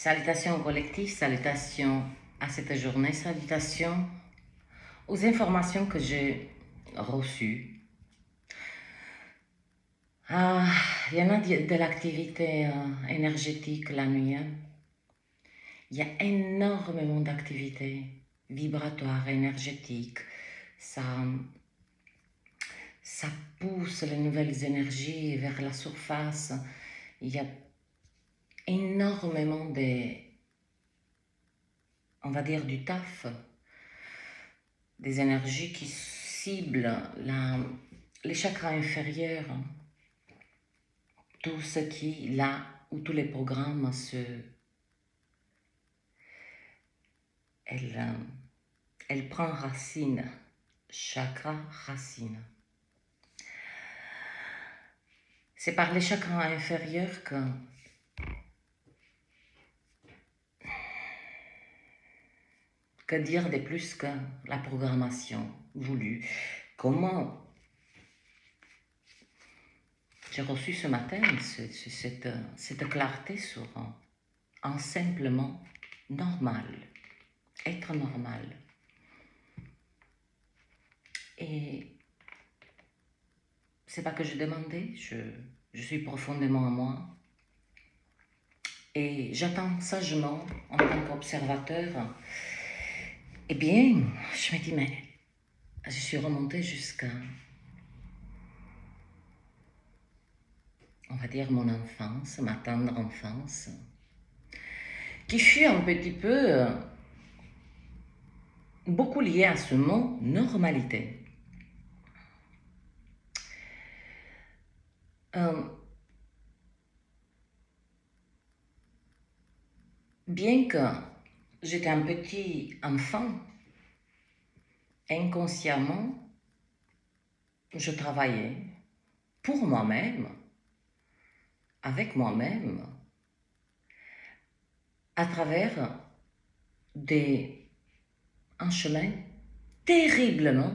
Salutations au collectif, salutations à cette journée, salutations aux informations que j'ai reçues. Il y en a de l'activité énergétique la nuit. Il y a énormément d'activités vibratoires, énergétiques. Ça pousse les nouvelles énergies vers la surface. Il y a énormément on va dire du taf, des énergies qui ciblent les chakras inférieurs, tout ce qui, là où tous les programmes elle prend racine, chakra racine. C'est par les chakras inférieurs que dire de plus que la programmation voulue. Comment j'ai reçu ce matin cette clarté sur un simplement normal, être normal. Et c'est pas que je demandais, je suis profondément à moi. Et j'attends sagement en tant qu'observateur. Eh bien, je me dis, mais je suis remontée jusqu'à, on va dire, mon enfance, ma tendre enfance, qui fut un petit peu beaucoup liée à ce mot normalité. Bien que j'étais un petit enfant, inconsciemment, je travaillais pour moi-même, avec moi-même, à travers un chemin terriblement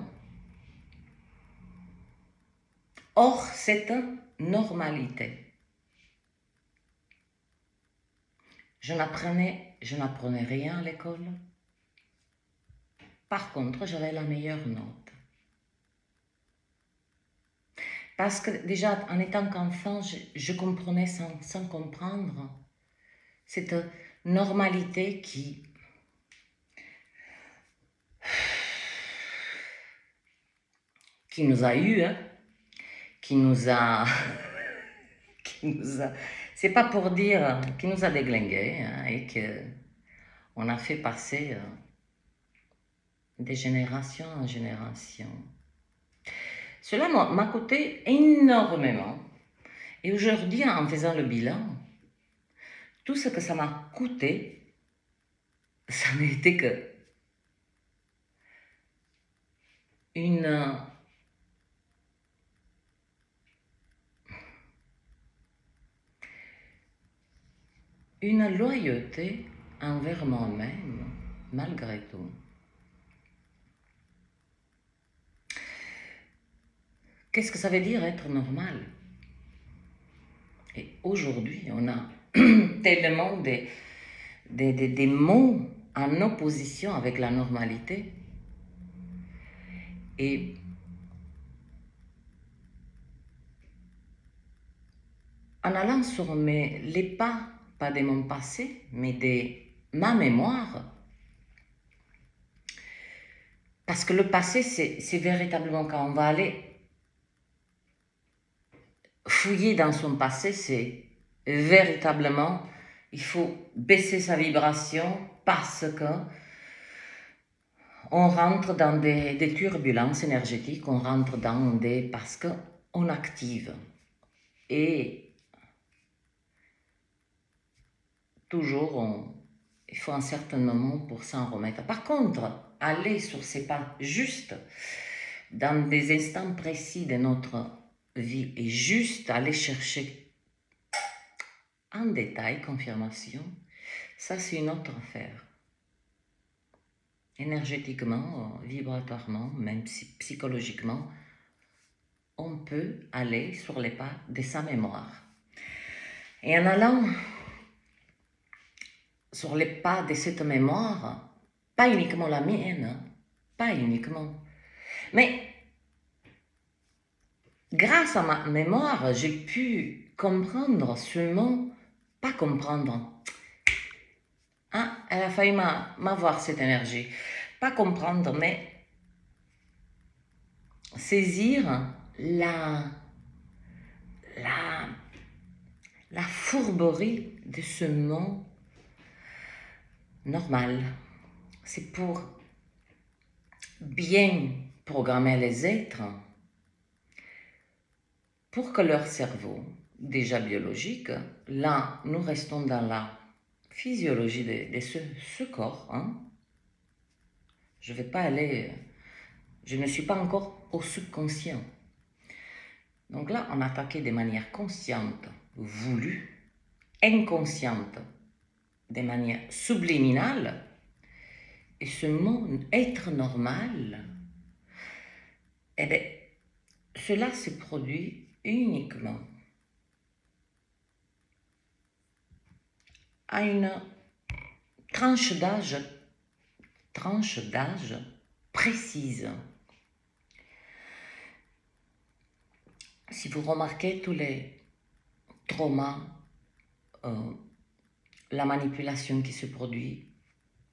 hors cette normalité. Je n'apprenais rien à l'école. Par contre, j'avais la meilleure note. Parce que déjà, en étant qu'enfant, je comprenais sans comprendre cette normalité qui nous a eu, hein, qui nous a, c'est pas pour dire, qui nous a déglingués, hein, et que on a fait passer de génération en génération. Cela m'a coûté énormément. Et aujourd'hui, en faisant le bilan, tout ce que ça m'a coûté, ça n'a été que une loyauté envers moi-même, malgré tout. Qu'est-ce que ça veut dire être normal? Et aujourd'hui, on a tellement des mots en opposition avec la normalité. Et en allant sur les pas de mon passé, mais de ma mémoire, parce que le passé, c'est véritablement quand on va aller fouiller dans son passé, c'est véritablement, il faut baisser sa vibration parce que on rentre dans des turbulences énergétiques, on rentre dans parce qu'on active. Et toujours, il faut un certain moment pour s'en remettre. Par contre, aller sur ces pas justes, dans des instants précis de notre vie, et juste aller chercher en détail, confirmation, ça c'est une autre affaire. Énergétiquement, vibratoirement, même psychologiquement, on peut aller sur les pas de sa mémoire. Et en allant sur les pas de cette mémoire, pas uniquement la mienne, hein, pas uniquement, mais grâce à ma mémoire, j'ai pu comprendre seulement, pas comprendre, hein, elle a failli m'avoir cette énergie, pas comprendre, mais saisir la, la fourberie de ce mot normal. C'est pour bien programmer les êtres pour que leur cerveau, déjà biologique, là, nous restons dans la physiologie de ce corps. Hein. Je vais pas aller, je ne suis pas encore au subconscient. Donc là, on attaquait de manière consciente, voulue, inconsciente, de manière subliminale. Et ce mot être normal, eh bien, cela se produit uniquement à une tranche d'âge précise. Si vous remarquez tous les traumas, la manipulation qui se produit,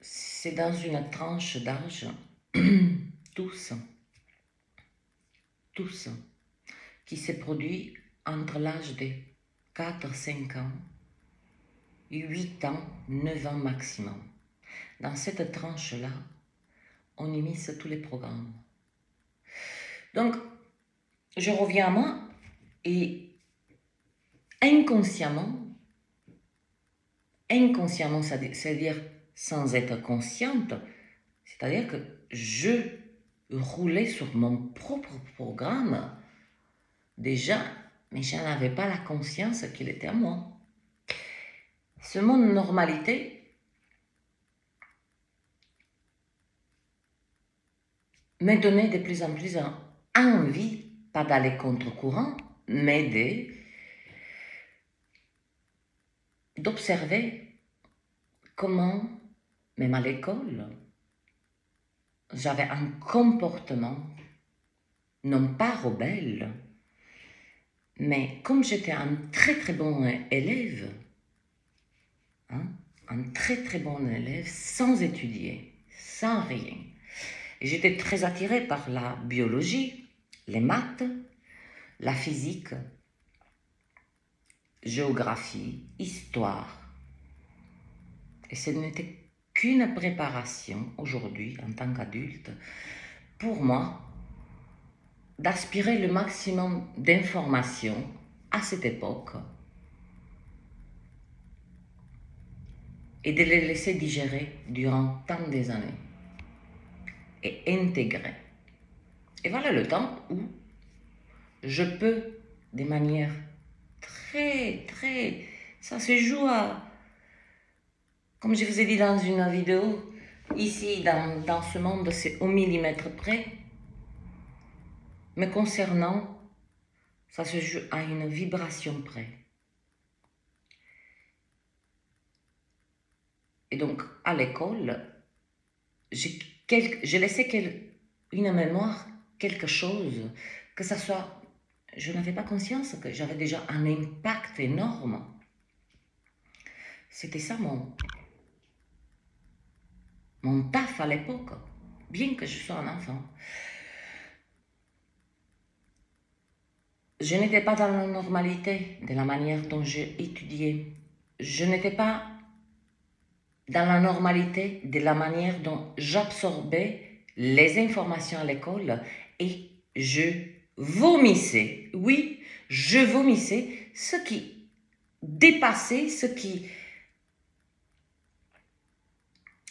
c'est dans une tranche d'âge, tous, qui se produit entre l'âge de 4-5 ans, 8 ans, 9 ans maximum. Dans cette tranche-là, on immisce tous les programmes. Donc, je reviens à moi et inconsciemment, c'est-à-dire sans être consciente, c'est-à-dire que je roulais sur mon propre programme déjà, mais je n'avais pas la conscience qu'il était à moi. Ce mot normalité me donnait de plus en plus envie, pas d'aller contre-courant, mais d'observer comment, même à l'école, j'avais un comportement, non pas rebelle, mais comme j'étais un très très bon élève, hein, un très très bon élève, sans étudier, sans rien. Et j'étais très attirée par la biologie, les maths, la physique, géographie, histoire. Et ce n'était qu'une préparation aujourd'hui, en tant qu'adulte, pour moi, d'aspirer le maximum d'informations à cette époque et de les laisser digérer durant tant des années et intégrer. Et voilà le temps où je peux, de manière très, ça se joue à, comme je vous ai dit dans une vidéo, ici dans ce monde, c'est au millimètre près. Me concernant, ça se joue à une vibration près. Et donc, à l'école, j'ai laissé une mémoire, quelque chose, que ça soit... Je n'avais pas conscience que j'avais déjà un impact énorme. C'était ça mon taf à l'époque, bien que je sois un enfant. Je n'étais pas dans la normalité de la manière dont j'ai étudié. Je n'étais pas dans la normalité de la manière dont j'absorbais les informations à l'école et je vomissais. Oui, je vomissais ce qui dépassait, ce qui...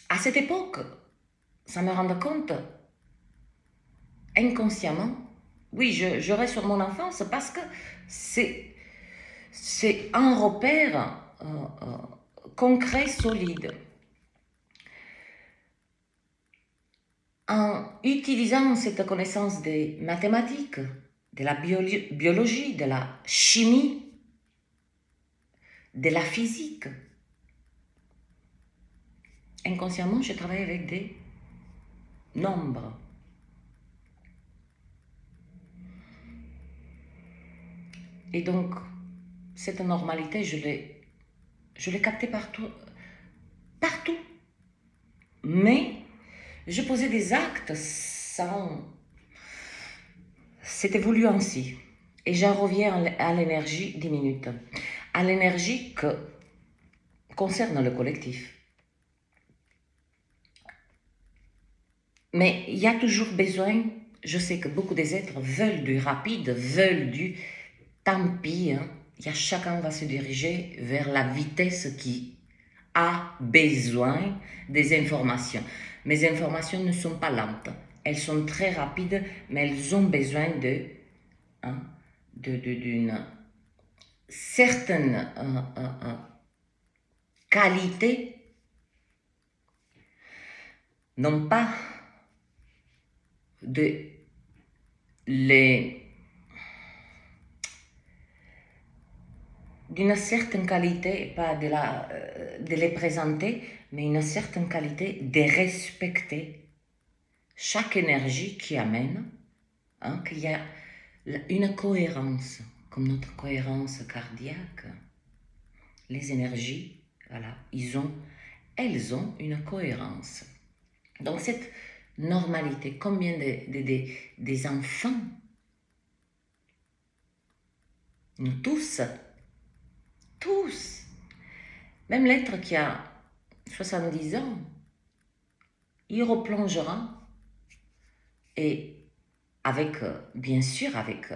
À cette époque, ça me rendait compte inconsciemment. Oui, je reste sur mon enfance parce que c'est un repère concret, solide. En utilisant cette connaissance des mathématiques, de la biologie, de la chimie, de la physique, inconsciemment, je travaille avec des nombres. Et donc, cette normalité, je l'ai captée partout. Partout. Mais je posais des actes sans... C'était voulu ainsi. Et j'en reviens à l'énergie 10 minutes. À l'énergie que concerne le collectif. Mais il y a toujours besoin, je sais que beaucoup des êtres veulent du rapide, veulent du tant pis, hein. Chacun va se diriger vers la vitesse qui a besoin des informations. Mes informations ne sont pas lentes, elles sont très rapides, mais elles ont besoin d'une certaine qualité, non pas de d'une certaine qualité, pas de les présenter, mais une certaine qualité de respecter chaque énergie qui amène, qu'il y a une cohérence, comme notre cohérence cardiaque. Les énergies, voilà, elles ont une cohérence. Donc cette normalité, combien des enfants, nous tous, même l'être qui a 70 ans, il replongera et avec, bien sûr, avec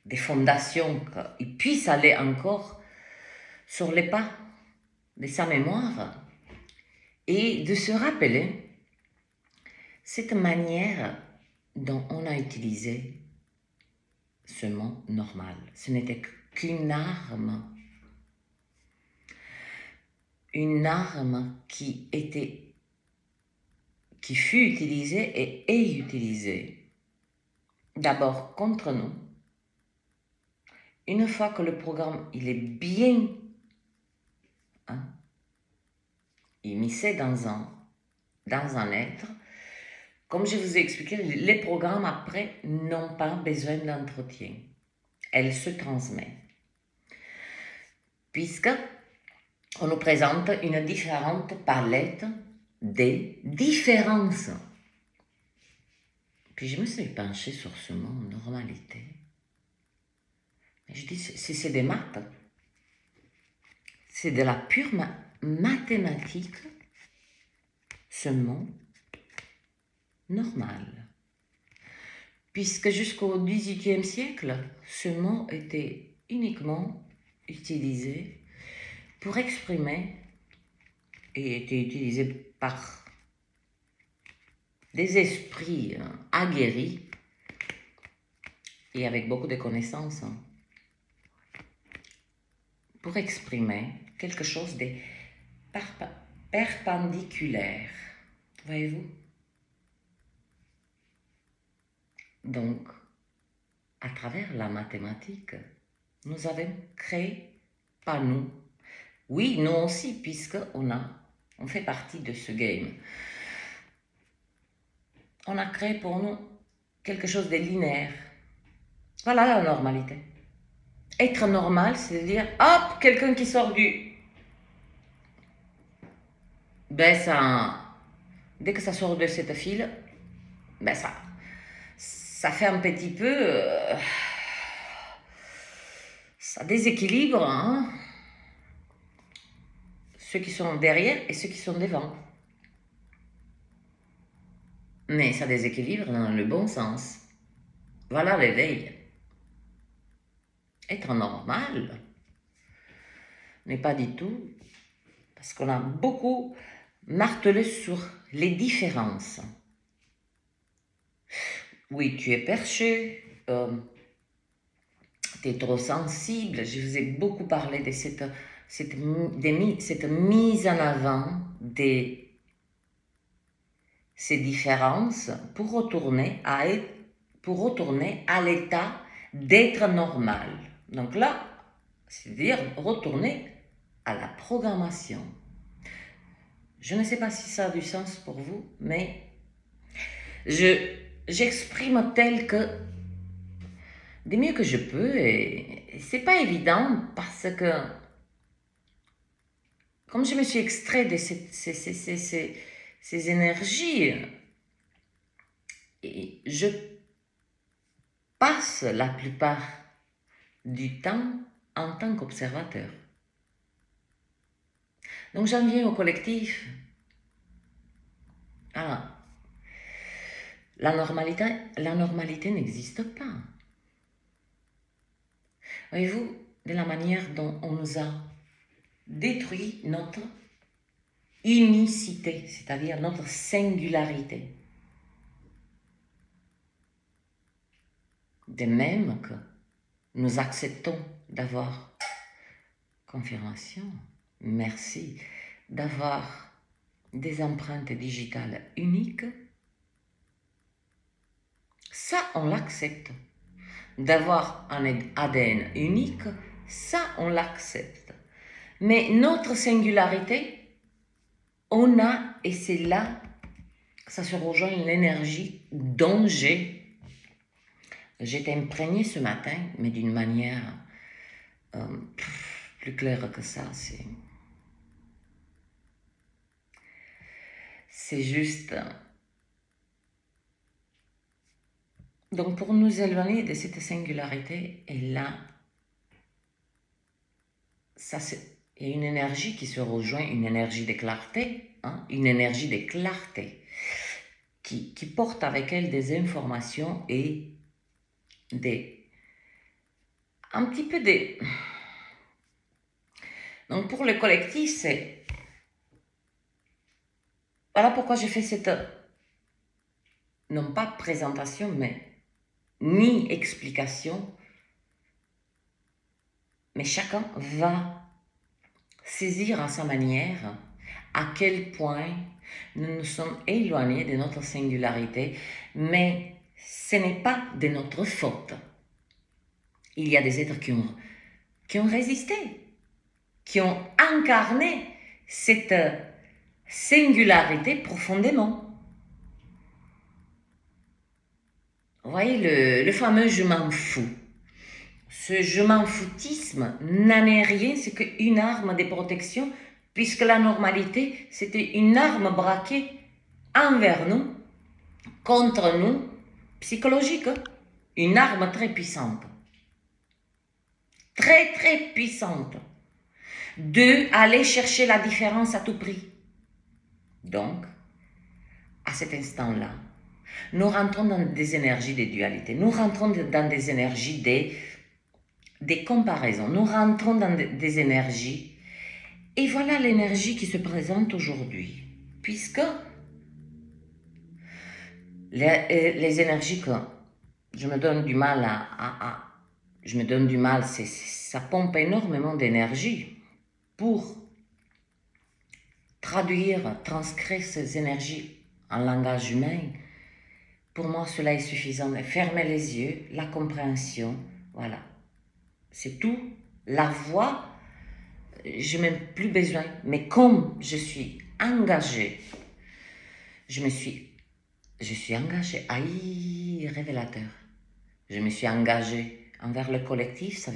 des fondations qu'il puisse aller encore sur les pas de sa mémoire et de se rappeler cette manière dont on a utilisé ce mot normal. Ce n'était qu'une arme. Une arme qui fut utilisée et est utilisée d'abord contre nous. Une fois que le programme il est bien immiscé dans un être, comme je vous ai expliqué, les programmes après n'ont pas besoin d'entretien. Elles se transmettent. Puisque on nous présente une différente palette des différences. Puis je me suis penchée sur ce mot normalité. Et je dis, c'est des maths. C'est de la pure mathématique, ce mot normal. Puisque jusqu'au XVIIIe siècle, ce mot était uniquement utilisé pour exprimer et était utilisé par des esprits aguerris et avec beaucoup de connaissances pour exprimer quelque chose de perpendiculaire. Voyez-vous? Donc, à travers la mathématique, nous avons créé, pas nous, oui, nous aussi, puisqu'on fait partie de ce game. On a créé pour nous quelque chose de linéaire. Voilà la normalité. Être normal, c'est de dire, hop, quelqu'un qui sort dès que ça sort de cette file, ça fait un petit peu, ça déséquilibre ceux qui sont derrière et ceux qui sont devant. Mais ça déséquilibre dans le bon sens. Voilà l'éveil. Être normal n'est pas du tout, parce qu'on a beaucoup martelé sur les différences. Oui, tu es perché, tu es trop sensible. Je vous ai beaucoup parlé de cette mise en avant de ces différences pour retourner à l'état d'être normal. Donc là, c'est-à-dire retourner à la programmation. Je ne sais pas si ça a du sens pour vous, mais j'exprime tel que, du mieux que je peux, et c'est pas évident parce que, comme je me suis extrait de ces énergies, et je passe la plupart du temps en tant qu'observateur. Donc j'en viens au collectif. Alors, la normalité n'existe pas. Voyez-vous, de la manière dont on nous a détruit notre unicité, c'est-à-dire notre singularité. De même que nous acceptons d'avoir confirmation, merci, d'avoir des empreintes digitales uniques, ça on l'accepte. D'avoir un ADN unique, ça on l'accepte. Mais notre singularité, on a, et c'est là que ça se rejoint l'énergie dont j'étais imprégnée ce matin, mais d'une manière plus claire que ça. C'est juste. Donc pour nous éloigner de cette singularité, et là, il y a une énergie qui se rejoint, une énergie de clarté, une énergie de clarté qui porte avec elle des informations et un petit peu des... Donc pour le collectif, c'est... Voilà pourquoi j'ai fait cette... Non pas présentation, mais ni explication, mais chacun va saisir à sa manière à quel point nous nous sommes éloignés de notre singularité, mais ce n'est pas de notre faute. Il y a des êtres qui ont résisté, qui ont incarné cette singularité profondément. Vous voyez, le fameux « je m'en fous ». Ce « je m'en foutisme » n'en est rien, c'est qu'une arme de protection, puisque la normalité, c'était une arme braquée envers nous, contre nous, psychologique, une arme très puissante. Très, très puissante. De aller chercher la différence à tout prix. Donc, à cet instant-là, nous rentrons dans des énergies de dualité, nous rentrons dans des énergies des comparaisons, nous rentrons dans des énergies, et voilà l'énergie qui se présente aujourd'hui, puisque les énergies que je me donne du mal je me donne du mal, ça pompe énormément d'énergie pour traduire, transcrire ces énergies en langage humain. Pour moi, cela est suffisant. Fermer les yeux, la compréhension, voilà. C'est tout. La voix, je n'ai même plus besoin. Mais comme je suis engagée, je suis engagée. Aïe, révélateur. Je me suis engagée envers le collectif.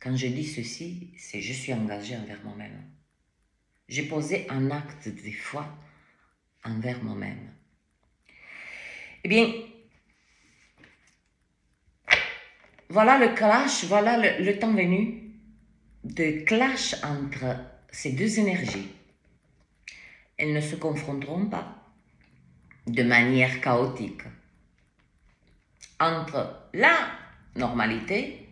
Quand je dis ceci, c'est je suis engagée envers moi-même. J'ai posé un acte de foi envers moi-même. Eh bien, voilà le clash, voilà le temps venu de clash entre ces deux énergies. Elles ne se confronteront pas de manière chaotique. Entre la normalité,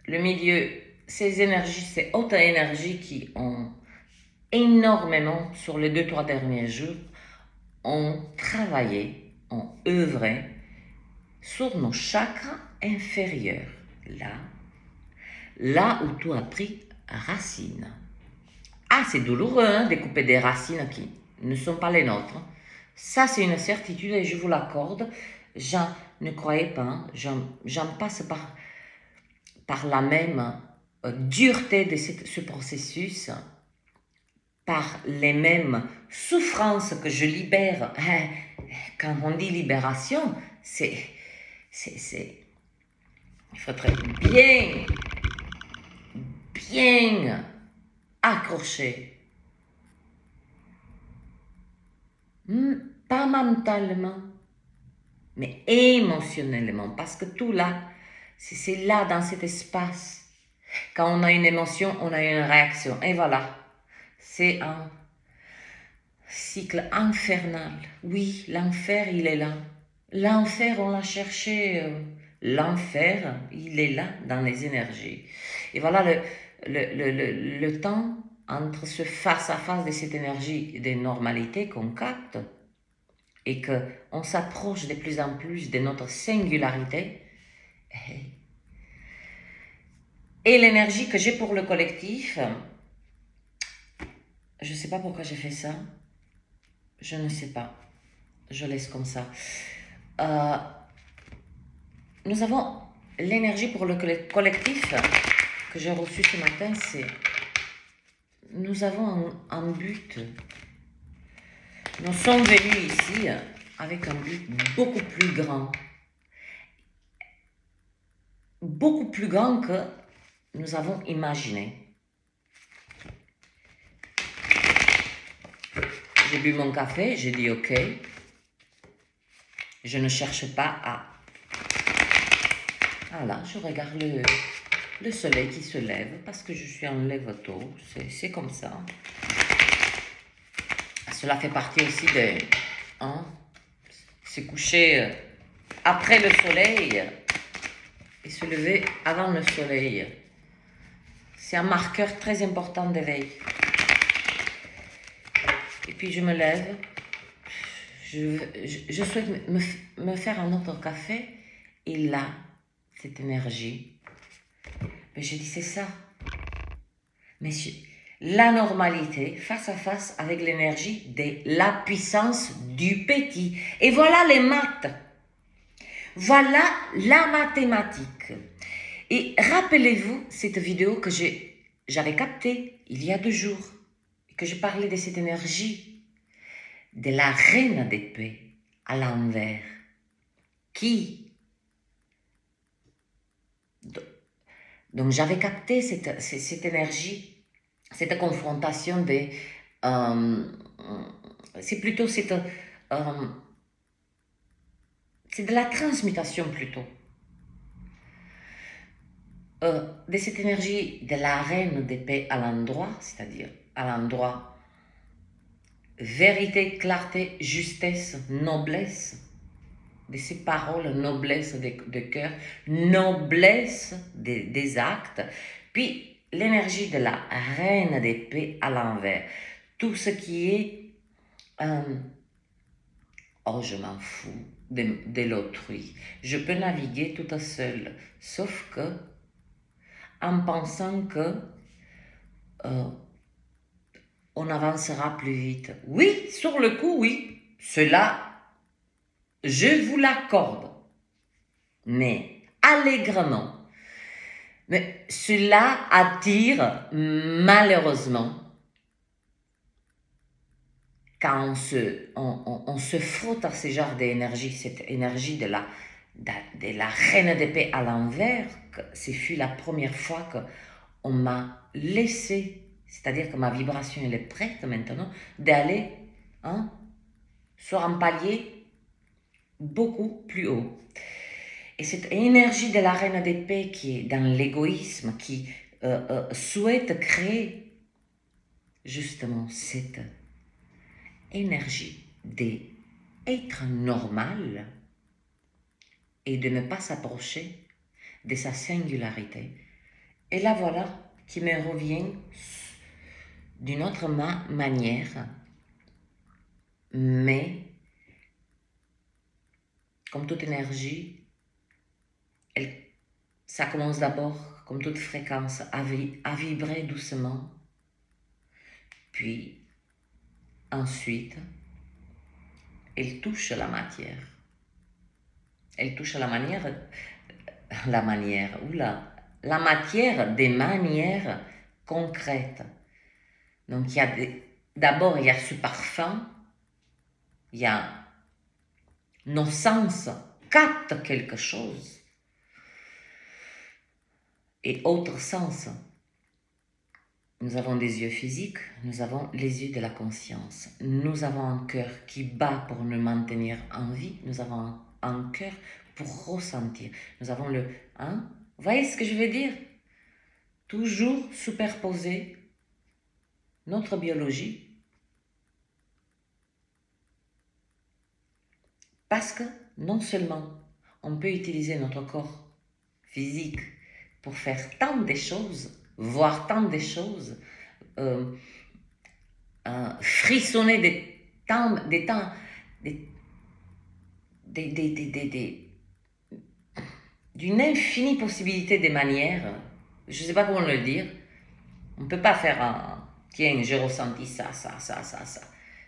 le milieu, ces énergies, ces hautes énergies qui ont énormément, sur les 2-3 derniers jours, ont travaillé, ont œuvré sur nos chakras inférieurs, là où tout a pris racine. Ah, c'est douloureux de couper des racines qui ne sont pas les nôtres. Ça, c'est une certitude et je vous l'accorde. Ne croyez pas, j'en passe par la même dureté de ce processus par les mêmes souffrances que je libère. Quand on dit libération, il faut être bien accroché. Pas mentalement, mais émotionnellement, parce que tout là, c'est là dans cet espace. Quand on a une émotion, on a une réaction. Et voilà, c'est un cycle infernal. Oui, l'enfer, il est là. L'enfer, on l'a cherché. L'enfer, il est là dans les énergies. Et voilà le temps entre ce face-à-face de cette énergie de normalité qu'on capte et qu'on s'approche de plus en plus de notre singularité. Et l'énergie que j'ai pour le collectif, je ne sais pas pourquoi j'ai fait ça. Je ne sais pas. Je laisse comme ça. Nous avons l'énergie pour le collectif que j'ai reçu ce matin, c'est nous avons un but. Nous sommes venus ici avec un but beaucoup plus grand que nous avons imaginé. J'ai bu mon café, j'ai dit ok. Je ne cherche pas à... Voilà, je regarde le soleil qui se lève parce que je suis en lève tôt, c'est comme ça. Cela fait partie aussi de... se coucher après le soleil et se lever avant le soleil. C'est un marqueur très important d'éveil. Et puis je me lève. Je souhaite me faire un autre café. Et là, cette énergie. Mais je dis, c'est ça. Mais la normalité, face à face avec l'énergie de la puissance du petit. Et voilà les maths. Voilà la mathématique. Et rappelez-vous cette vidéo que j'avais captée il y a 2 jours. Et que je parlais de cette énergie de la reine d'épée à l'envers. Qui donc j'avais capté cette énergie, cette confrontation de... c'est plutôt c'est de la transmutation plutôt. De cette énergie de la reine d'épée à l'endroit, c'est-à-dire à l'endroit vérité, clarté, justesse, noblesse, de ces paroles, noblesse de cœur, noblesse des actes, puis l'énergie de la reine d'épée à l'envers, tout ce qui est oh je m'en fous de l'autrui, je peux naviguer toute seule, sauf que en pensant que on avancera plus vite. Oui, sur le coup, oui, cela, je vous l'accorde, mais allègrement. Mais cela attire malheureusement, quand on se frotte à ce genre d'énergie, cette énergie de la reine d'épée à l'envers, ce fut la première fois qu'on m'a laissé, c'est-à-dire que ma vibration elle est prête maintenant, d'aller sur un palier beaucoup plus haut. Et cette énergie de la reine d'épée qui est dans l'égoïsme, qui souhaite créer justement cette énergie d'être normal et de ne pas s'approcher de sa singularité. Et là voilà qui me revient d'une autre manière, mais comme toute énergie, ça commence d'abord, comme toute fréquence, à vibrer doucement, puis ensuite, elle touche la matière. Elle touche la matière des manières concrètes. Donc il y a d'abord, il y a ce parfum, il y a nos sens captent quelque chose. Et autre sens, nous avons des yeux physiques, nous avons les yeux de la conscience. Nous avons un cœur qui bat pour nous maintenir en vie. Nous avons un cœur pour ressentir. Nous avons le... Hein? Vous voyez ce que je veux dire? Toujours superposer notre biologie. Parce que non seulement on peut utiliser notre corps physique pour faire tant de choses, voir tant de choses, frissonner d'une infinie possibilité de manières. Je ne sais pas comment le dire. On ne peut pas faire un... Tiens, j'ai ressenti ça.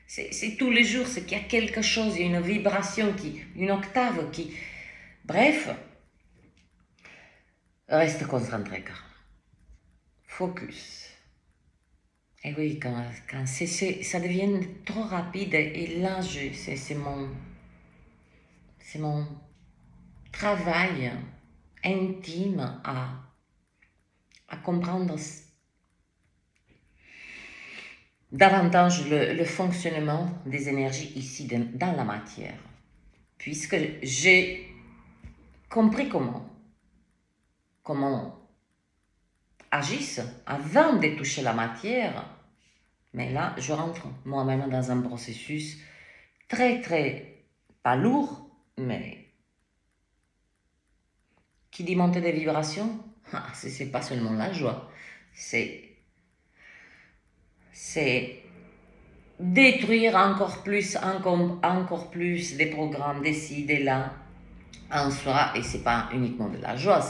C'est tous les jours, c'est qu'il y a quelque chose, il y a une vibration, une octave qui... Bref, reste concentré, car focus. Et oui, quand ça devient trop rapide, et là, c'est mon travail intime à comprendre davantage le fonctionnement des énergies ici dans la matière. Puisque j'ai compris comment agissent avant de toucher la matière, mais là, je rentre moi-même dans un processus très, pas lourd, mais qui dit monter des vibrations, c'est pas seulement la joie, c'est détruire encore plus des programmes, des ci, des là, en soi, et c'est pas uniquement de la joie,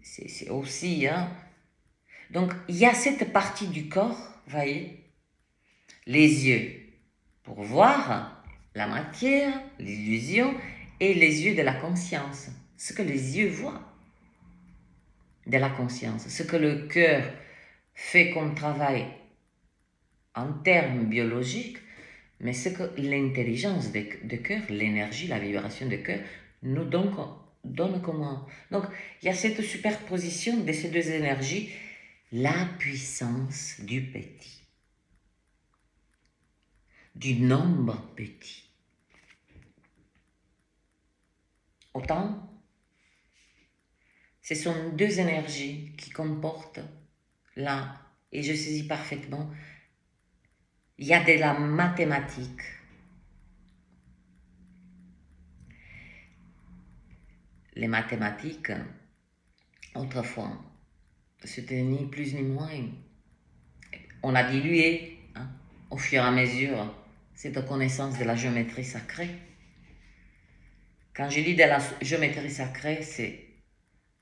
c'est aussi, hein. Donc, il y a cette partie du corps, voyez, les yeux, pour voir la matière, l'illusion, et les yeux de la conscience, ce que les yeux voient de la conscience, ce que le cœur fait comme travail en termes biologiques, mais ce que l'intelligence de cœur, l'énergie, la vibration de cœur nous donne comment. Donc, il y a cette superposition de ces deux énergies, la puissance du petit, du nombre petit. Autant, ce sont deux énergies qui comportent là, et je saisis parfaitement, il y a de la mathématique. Les mathématiques, autrefois, c'était ni plus ni moins. On a dilué, hein, au fur et à mesure, cette connaissance de la géométrie sacrée. Quand je dis de la géométrie sacrée, c'est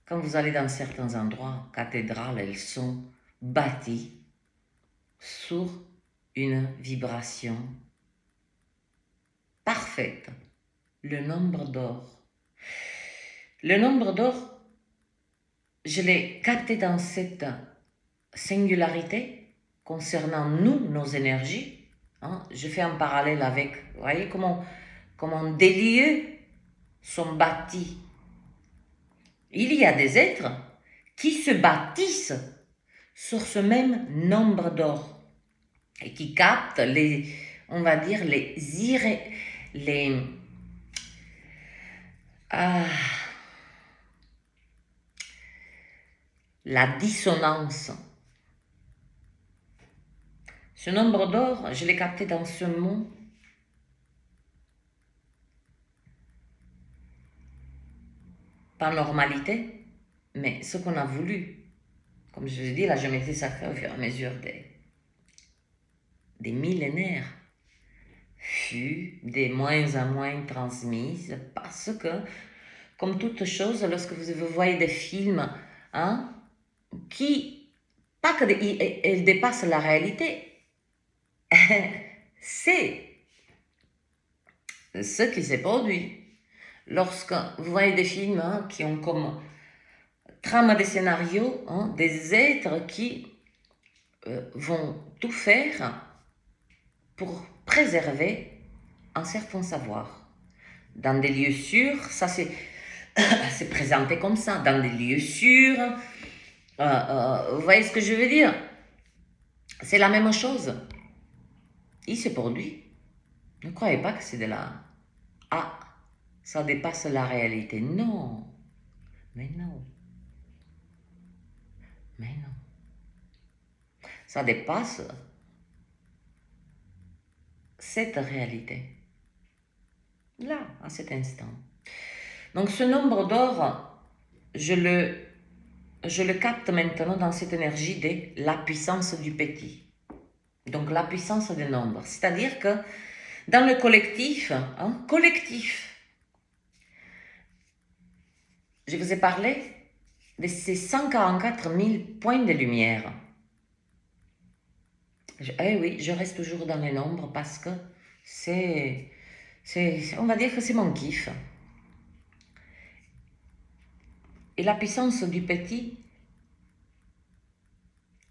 quand vous allez dans certains endroits, cathédrales, elles sont bâties sur une vibration parfaite, le nombre d'or. Le nombre d'or, je l'ai capté dans cette singularité concernant nous, nos énergies. Hein. Je fais un parallèle avec, vous voyez comment des lieux sont bâtis. Il y a des êtres qui se bâtissent sur ce même nombre d'or et qui captent la dissonance. Ce nombre d'or, je l'ai capté dans ce mot. Pas normalité, mais ce qu'on a voulu. Comme je l'ai dit, la géométrie sacrée au fur et à mesure des millénaires fut de moins en moins transmise parce que, comme toute chose, lorsque vous voyez des films, hein, pas qu'elles dépassent la réalité, c'est ce qui s'est produit. Lorsque vous voyez des films, hein, qui ont comme trame de scénario, hein, des êtres qui vont tout faire pour préserver un certain savoir. Dans des lieux sûrs, ça c'est présenté comme ça, dans des lieux sûrs. Vous voyez ce que je veux dire? C'est la même chose. Il se produit. Ne croyez pas que c'est de la... Ah, ça dépasse la réalité. Non. Mais non. Mais non. Ça dépasse cette réalité. Là, à cet instant. Donc ce nombre d'or, je le capte maintenant dans cette énergie de la puissance du petit. Donc la puissance des nombres. C'est-à-dire que dans le collectif, je vous ai parlé de ces 144 000 points de lumière. Oui, je reste toujours dans les nombres parce que on va dire que c'est mon kiff. Et la puissance du petit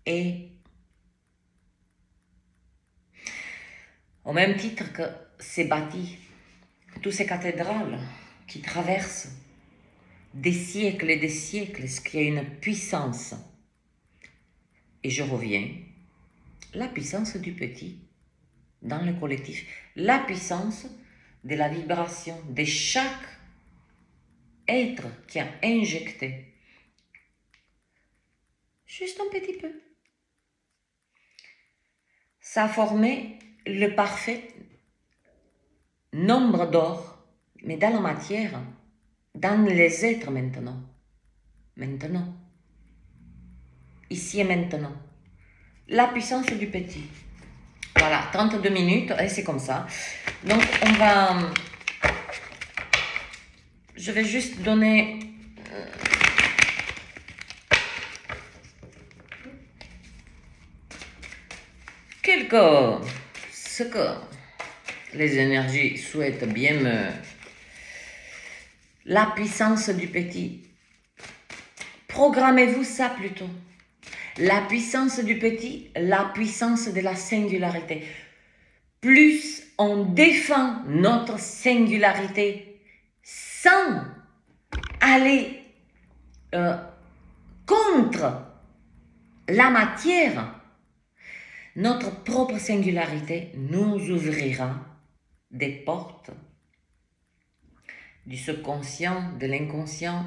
est au même titre que ces bâtis, toutes ces cathédrales qui traversent des siècles et des siècles, ce qui a une puissance. Et je reviens, la puissance du petit dans le collectif, la puissance de la vibration de chaque être qui a injecté juste un petit peu. Ça a formé le parfait nombre d'or, mais dans la matière, dans les êtres maintenant. Maintenant. Ici et maintenant. La puissance du petit. Voilà, 32 minutes, et c'est comme ça. Donc, je vais juste donner... ce que les énergies souhaitent bien me... La puissance du petit. Programmez-vous ça plutôt. La puissance du petit, la puissance de la singularité. Plus on défend notre singularité sans aller contre la matière, notre propre singularité nous ouvrira des portes du subconscient, de l'inconscient,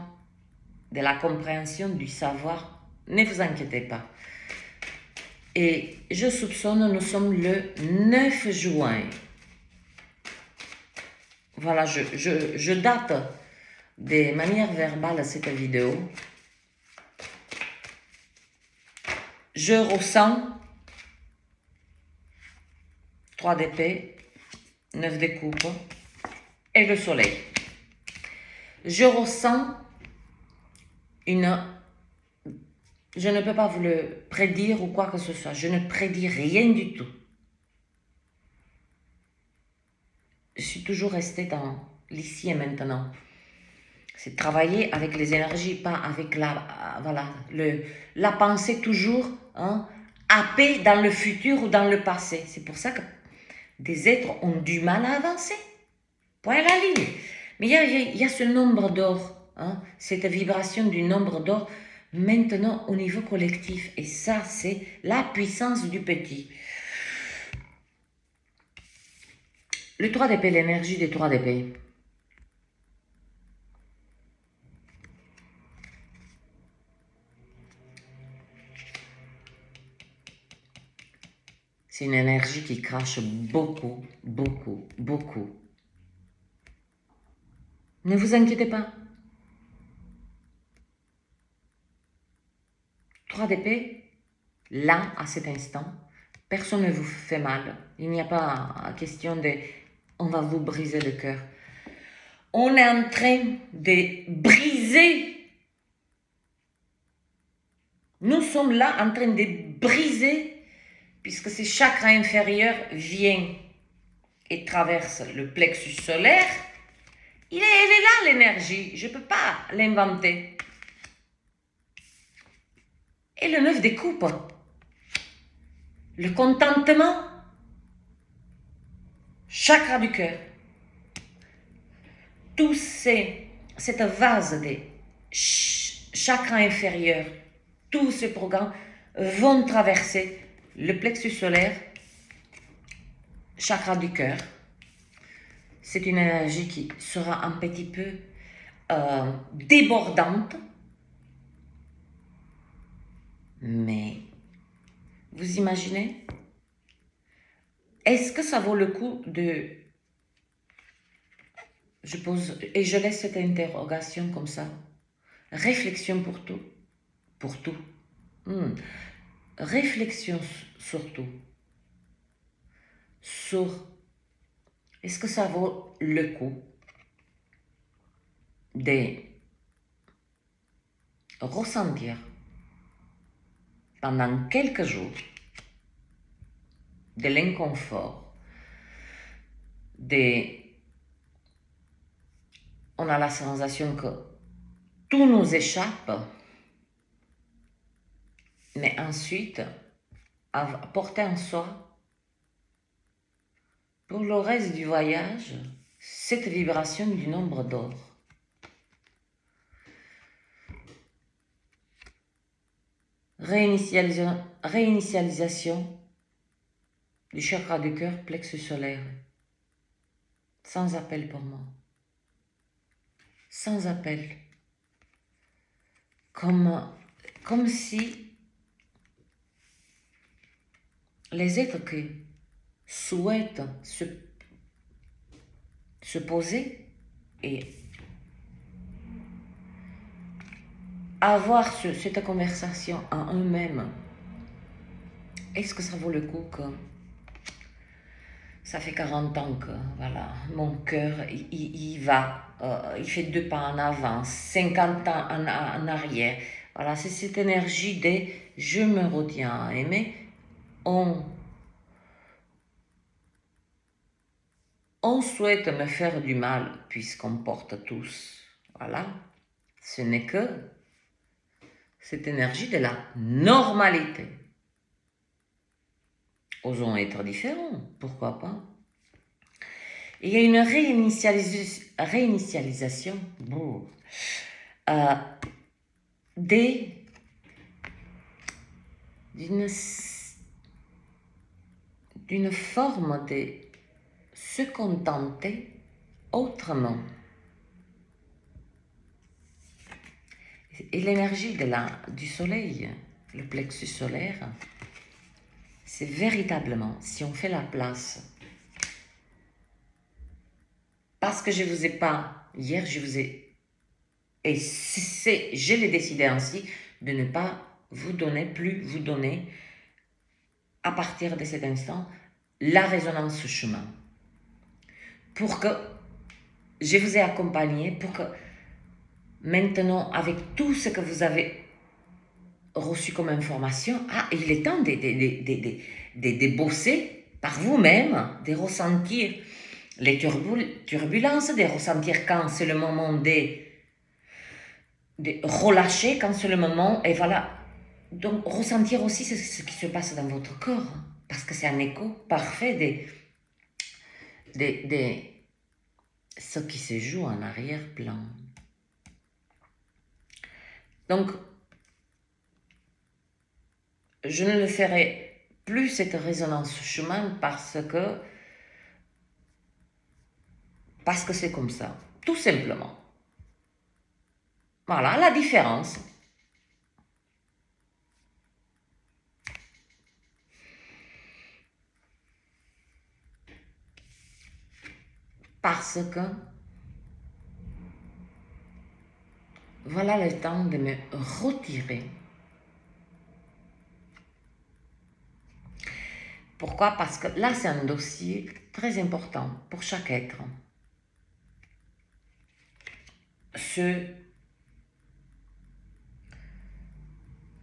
de la compréhension, du savoir. Ne vous inquiétez pas. Et je soupçonne, nous sommes le 9 juin. Voilà, je date de manière verbale cette vidéo. Je ressens 3 d'épée, 9 de coupe et le soleil. Je ressens je ne peux pas vous le prédire ou quoi que ce soit. Je ne prédis rien du tout. Je suis toujours restée dans l'ici et maintenant. C'est travailler avec les énergies, pas avec la pensée toujours happée dans le futur ou dans le passé. C'est pour ça que des êtres ont du mal à avancer. Point à la ligne. Mais il y a ce nombre d'or, cette vibration du nombre d'or maintenant au niveau collectif. Et ça, c'est la puissance du petit. Le 3 d'épée, l'énergie des 3 d'épée. C'est une énergie qui crache beaucoup, beaucoup, beaucoup. Ne vous inquiétez pas. 3 d'épée, là, à cet instant, personne ne vous fait mal. Il n'y a pas question de « on va vous briser le cœur ». On est en train de briser. Nous sommes là en train de briser, puisque ce chakra inférieur vient et traverse le plexus solaire. Elle est là, l'énergie. Je ne peux pas l'inventer. Et le 9 de coupe. Le contentement. chakra du cœur, tous cette vase des chakras inférieurs, tous ces programmes vont traverser le plexus solaire, chakra du cœur. C'est une énergie qui sera un petit peu débordante, mais vous imaginez, est-ce que ça vaut le coup de... Je pose et je laisse cette interrogation comme ça. Réflexion pour tout. Pour tout. Réflexion surtout sur est-ce que ça vaut le coup de ressentir pendant quelques jours de l'inconfort, on a la sensation que tout nous échappe, mais ensuite, à porter en soi, pour le reste du voyage, cette vibration du nombre d'or. Réinitialisation du chakra du cœur, plexus solaire. Sans appel pour moi. Sans appel. Comme si les êtres qui souhaitent se poser et avoir cette conversation en eux-mêmes, est-ce que ça vaut le coup que ça fait 40 ans que voilà, mon cœur il va, il fait 2 pas en avant, 50 ans en arrière. Voilà, c'est cette énergie de je me retiens à aimer. On souhaite me faire du mal puisqu'on porte tous. Voilà, ce n'est que cette énergie de la normalité. Osons être différents, pourquoi pas. Il y a une réinitialisation d'une forme de se contenter autrement. Et l'énergie du soleil, le plexus solaire, c'est véritablement, si on fait la place, parce que je ne vous ai pas, hier je vous ai, et je l'ai décidé ainsi, de ne pas plus vous donner, à partir de cet instant, la résonance chemin. Pour que je vous ai accompagné, pour que maintenant, avec tout ce que vous avez reçu comme information, il est temps de bosser par vous-même, de ressentir les turbulences, de ressentir quand c'est le moment de relâcher, quand c'est le moment, et voilà. Donc, ressentir aussi ce qui se passe dans votre corps, parce que c'est un écho parfait de ce qui se joue en arrière-plan. Donc, je ne le ferai plus cette résonance chemin parce que c'est comme ça, tout simplement. Voilà la différence. Parce que voilà le temps de me retirer. Pourquoi? Parce que là, c'est un dossier très important pour chaque être.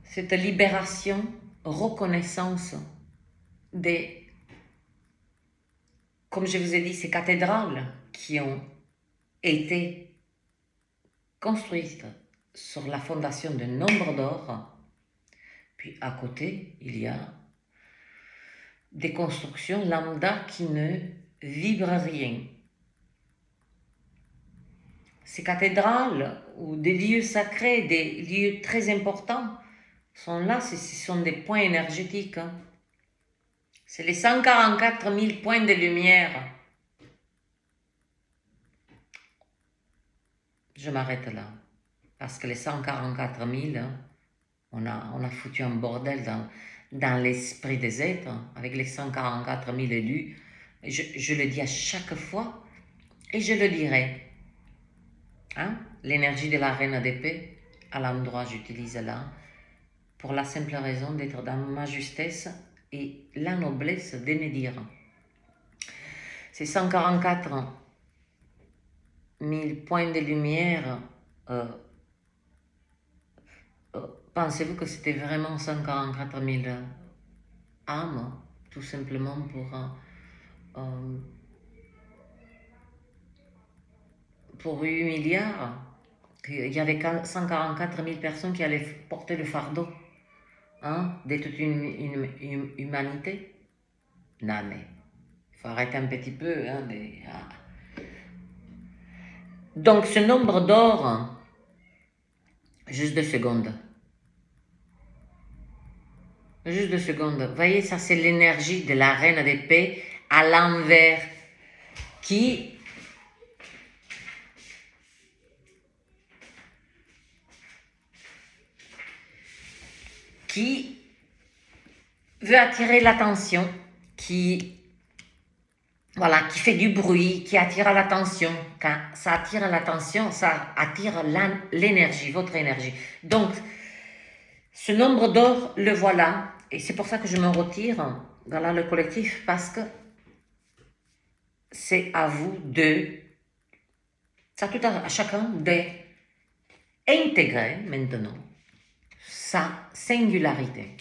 Cette libération, reconnaissance des, comme je vous ai dit, ces cathédrales qui ont été construites sur la fondation de nombre d'or. Puis à côté, il y a des constructions lambda qui ne vibrent rien. Ces cathédrales ou des lieux sacrés, des lieux très importants sont là, ce sont des points énergétiques. Hein. C'est les 144 000 points de lumière. Je m'arrête là. Parce que les 144 000, hein, on a foutu un bordel dans l'esprit des êtres, hein, avec les 144 000 élus. Je le dis à chaque fois, et je le dirai. Hein? L'énergie de la reine d'épée, à l'endroit j'utilise là, pour la simple raison d'être dans ma justesse et la noblesse de me dire. Ces 144 000 points de lumière, pensez-vous que c'était vraiment 144 000 âmes, tout simplement pour 8 milliards? Il y avait 144 000 personnes qui allaient porter le fardeau, hein, de toute une humanité. Non mais, il faut arrêter un petit peu. Hein, Donc ce nombre d'or, juste 2 secondes. Juste 2 secondes. Vous voyez, ça c'est l'énergie de la reine d'épée à l'envers qui veut attirer l'attention, qui fait du bruit, qui attire l'attention. Quand ça attire l'attention, ça attire l'énergie, votre énergie. Donc, ce nombre d'or, le voilà. Et c'est pour ça que je me retire dans le collectif, parce que c'est à vous à chacun d'intégrer maintenant sa singularité.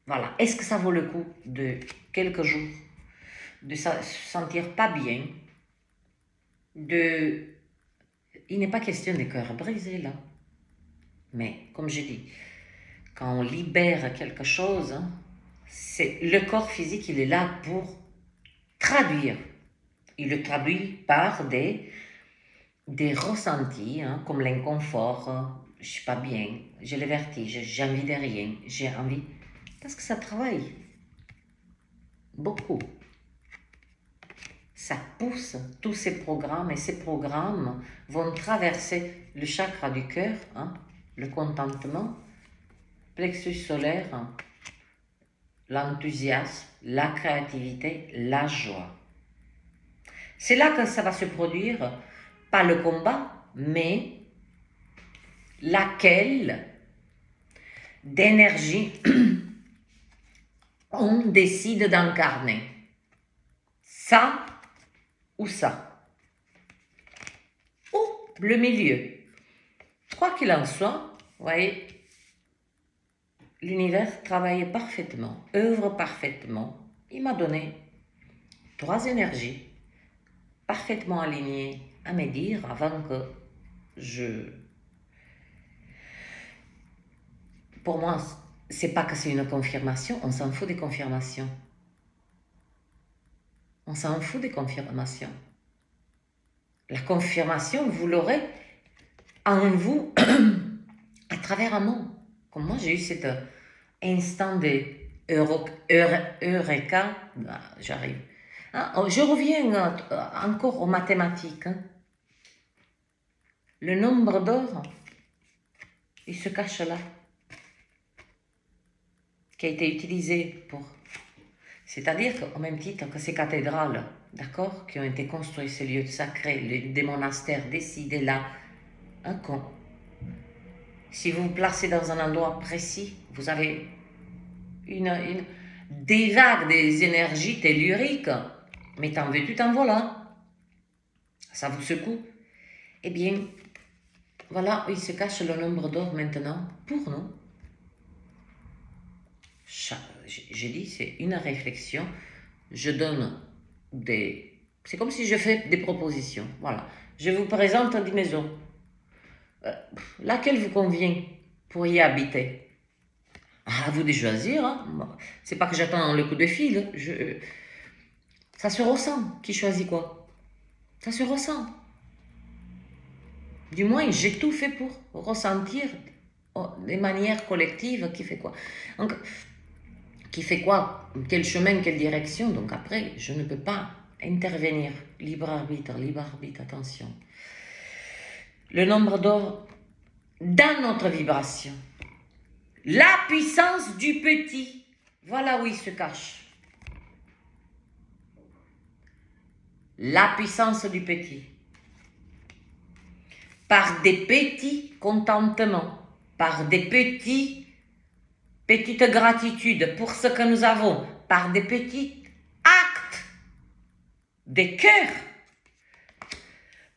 Voilà. Est-ce que ça vaut le coup de quelques jours de se sentir pas bien, il n'est pas question de cœur brisé là. Mais comme je dis, quand on libère quelque chose, hein, c'est le corps physique, il est là pour traduire. Il le traduit par des ressentis, hein, comme l'inconfort, je suis pas bien, j'ai le vertige, j'ai envie de rien, j'ai envie... Parce que ça travaille beaucoup. Ça pousse tous ces programmes, et ces programmes vont traverser le chakra du cœur, hein, le contentement, plexus solaire, hein, l'enthousiasme, la créativité, la joie. C'est là que ça va se produire, pas le combat, mais laquelle d'énergie on décide d'incarner. Ça ou ça. Ou le milieu. Quoi qu'il en soit, vous voyez, l'univers travaille parfaitement, œuvre parfaitement. Il m'a donné 3 énergies parfaitement alignées à me dire avant que Pour moi, c'est pas que c'est une confirmation, on s'en fout des confirmations. On s'en fout des confirmations. La confirmation, vous l'aurez en vous à travers un mot. Comme moi, j'ai eu cet instant de Eureka. J'arrive. Je reviens encore aux mathématiques. Hein. Le nombre d'or, il se cache là. Qui a été utilisé pour... C'est-à-dire qu'au même titre que ces cathédrales, d'accord, qui ont été construits, ces lieux sacrés, des monastères décidés là, si vous vous placez dans un endroit précis, vous avez des vagues, des énergies telluriques, mais t'en veux, tu t'en voilà. Ça vous secoue. Eh bien, voilà où il se cache le nombre d'or maintenant pour nous. J'ai dit, c'est une réflexion. Je donne des... C'est comme si je fais des propositions. Voilà. Je vous présente des maisons. Laquelle vous convient pour y habiter? À vous de choisir. Hein. C'est pas que j'attends le coup de fil. Ça se ressent. Qui choisit quoi? Ça se ressent. Du moins, j'ai tout fait pour ressentir de manière collective qui fait quoi. Donc, qui fait quoi? Quel chemin, quelle direction? Donc après, je ne peux pas intervenir. Libre arbitre, attention. Le nombre d'or dans notre vibration. La puissance du petit. Voilà où il se cache. La puissance du petit. Par des petits contentements, par des petites gratitudes pour ce que nous avons, par des petits actes des cœurs,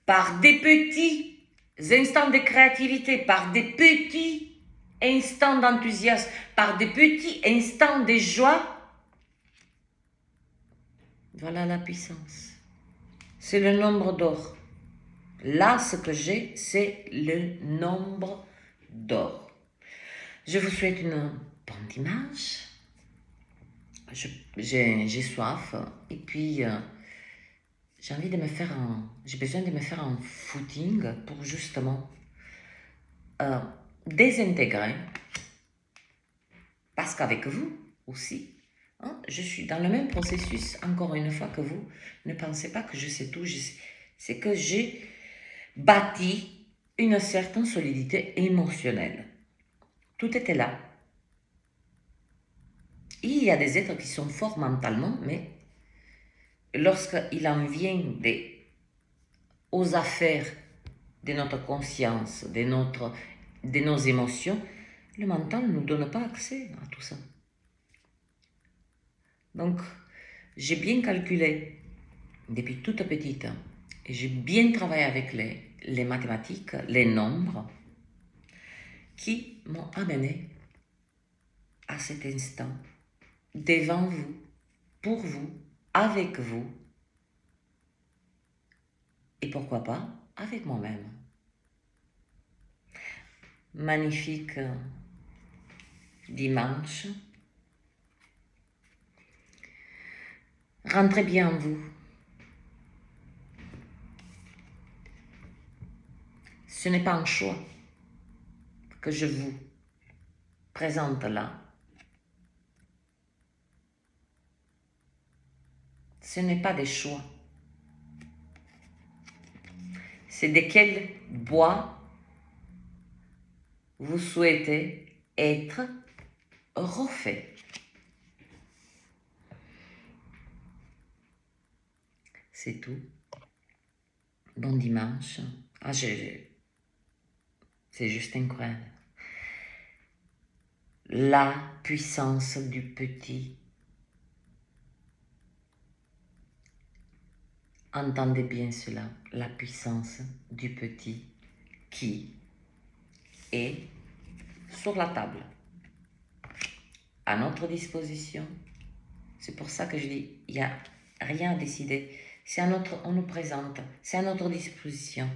par des petits instants de créativité, par des petits instants d'enthousiasme, par des petits instants de joie. Voilà la puissance. C'est le nombre d'or. Là, ce que j'ai, c'est le nombre d'or. Je vous souhaite une bonne dimanche. J'ai soif et puis j'ai besoin de me faire un footing pour justement désintégrer. Parce qu'avec vous aussi, hein, je suis dans le même processus, encore une fois que vous. Ne pensez pas que je sais tout, c'est que j'ai bâti une certaine solidité émotionnelle. Tout était là. Il y a des êtres qui sont forts mentalement, mais lorsqu'il en vient aux affaires de notre conscience, de nos émotions, le mental ne nous donne pas accès à tout ça. Donc, j'ai bien calculé depuis toute petite, et j'ai bien travaillé avec les mathématiques, les nombres, qui m'ont amené à cet instant, devant vous, pour vous, avec vous, et pourquoi pas avec moi-même. Magnifique dimanche. Rentrez bien en vous. Ce n'est pas un choix que je vous présente là. Ce n'est pas des choix. C'est de quel bois vous souhaitez être refait. C'est tout. Bon dimanche. C'est juste incroyable. La puissance du petit. Entendez bien cela. La puissance du petit qui est sur la table, à notre disposition. C'est pour ça que je dis, il n'y a rien à décider. On nous présente, c'est à notre disposition.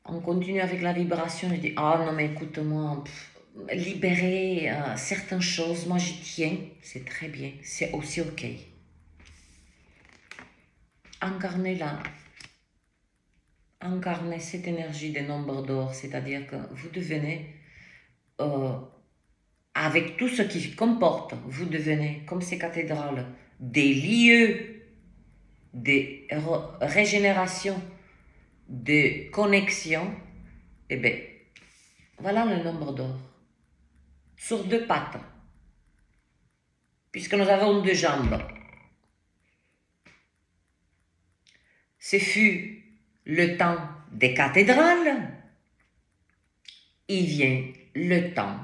On continue avec la vibration, je dis, oh non mais écoute-moi, libérer certaines choses, moi j'y tiens, c'est très bien, c'est aussi ok. Incarnez-la, incarnez cette énergie des nombres d'or, c'est-à-dire que vous devenez, avec tout ce qui comporte, vous devenez, comme ces cathédrales, des lieux de régénération, de connexion. Eh bien, voilà le nombre d'or. Sur 2 pattes, puisque nous avons 2 jambes. Ce fut le temps des cathédrales, il vient le temps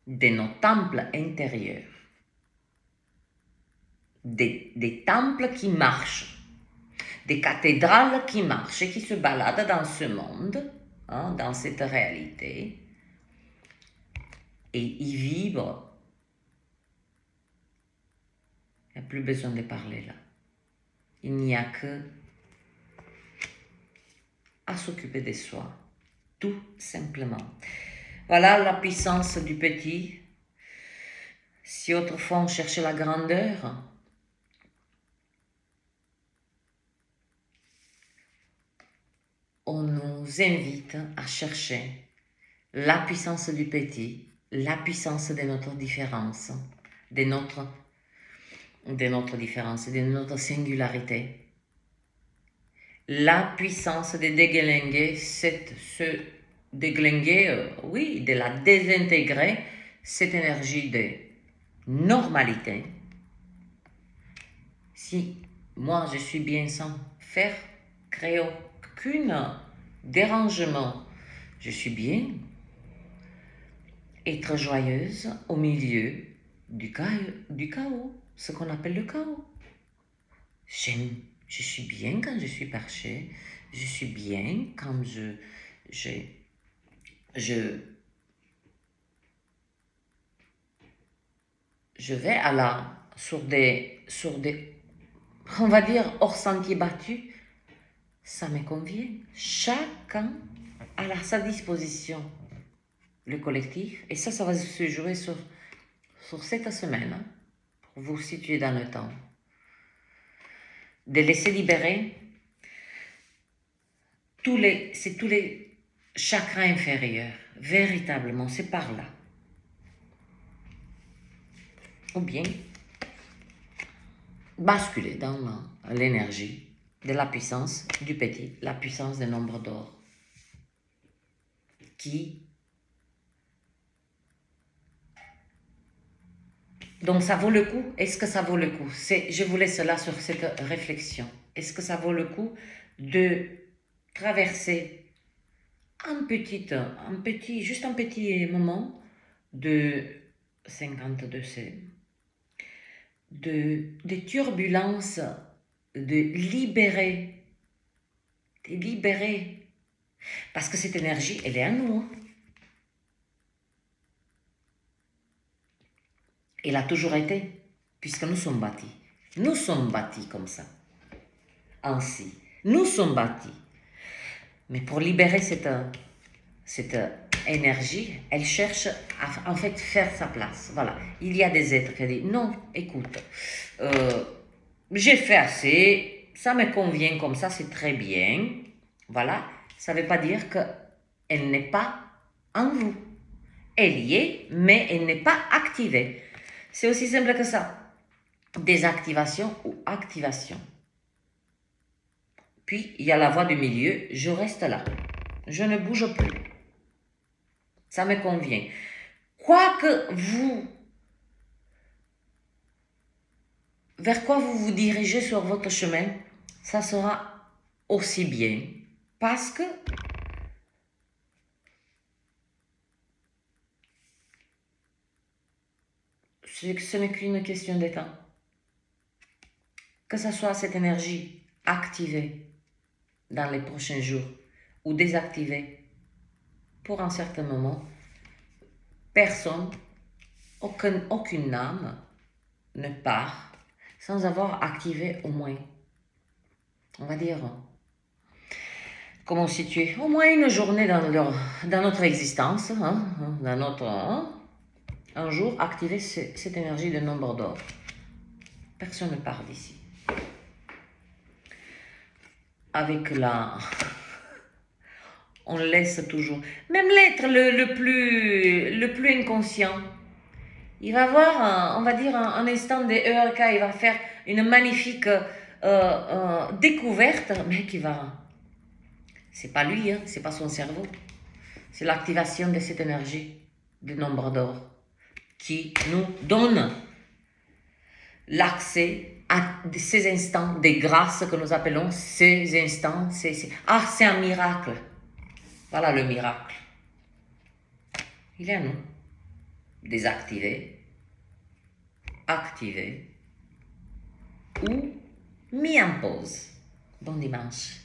de nos temples intérieurs, des temples qui marchent, des cathédrales qui marchent et qui se baladent dans ce monde, hein, dans cette réalité, et ils vibrent. Il n'y a plus besoin de parler là. Il n'y a que à s'occuper de soi, tout simplement. Voilà la puissance du petit. Si autrefois on cherchait la grandeur, on nous invite à chercher la puissance du petit, la puissance de notre différence, de notre différence, de notre singularité. La puissance de déglinguer, ce déglinguer, oui, de la désintégrer, cette énergie de normalité. Si moi je suis bien sans faire créer aucun dérangement, je suis bien, être joyeuse au milieu du chaos, ce qu'on appelle le chaos. Je suis bien quand je suis perché, je suis bien quand je vais sur des, on va dire, hors sentier battu, ça me convient. Chacun a à sa disposition le collectif, et ça va se jouer sur cette semaine, hein, pour vous situer dans le temps. De laisser libérer tous les chakras inférieurs, véritablement, c'est par là. Ou bien basculer dans l'énergie de la puissance du petit, la puissance des nombres d'or, qui... Donc ça vaut le coup? Est-ce que ça vaut le coup? Je vous laisse là sur cette réflexion. Est-ce que ça vaut le coup de traverser juste un petit moment de 52C, de turbulences, de libérer, parce que cette énergie, elle est à nous. Elle a toujours été, puisque nous sommes bâtis. Nous sommes bâtis comme ça, ainsi. Nous sommes bâtis. Mais pour libérer cette énergie, elle cherche à en fait faire sa place. Voilà. Il y a des êtres qui disent non, écoute, j'ai fait assez, ça me convient comme ça, c'est très bien. Voilà. Ça ne veut pas dire qu'elle n'est pas en vous. Elle y est, mais elle n'est pas activée. C'est aussi simple que ça. Désactivation ou activation. Puis, il y a la voie du milieu, je reste là. Je ne bouge plus. Ça me convient. Vers quoi vous vous dirigez sur votre chemin, ça sera aussi bien. Parce que ce n'est qu'une question de temps. Que ce soit cette énergie activée dans les prochains jours ou désactivée pour un certain moment, personne, aucune âme ne part sans avoir activé au moins, on va dire, comment situer, au moins une journée dans notre existence, un jour, activer cette énergie de nombre d'or. Personne ne part d'ici. Avec on laisse toujours, même l'être le plus inconscient, il va avoir, on va dire, un instant de Eureka, il va faire une magnifique découverte, mais qui va... C'est pas lui, hein, c'est pas son cerveau. C'est l'activation de cette énergie de nombre d'or qui nous donne l'accès à ces instants de grâce que nous appelons ces instants. C'est un miracle. Voilà le miracle. Il est à nous. Désactivé, activé ou mis en pause. Bon dimanche.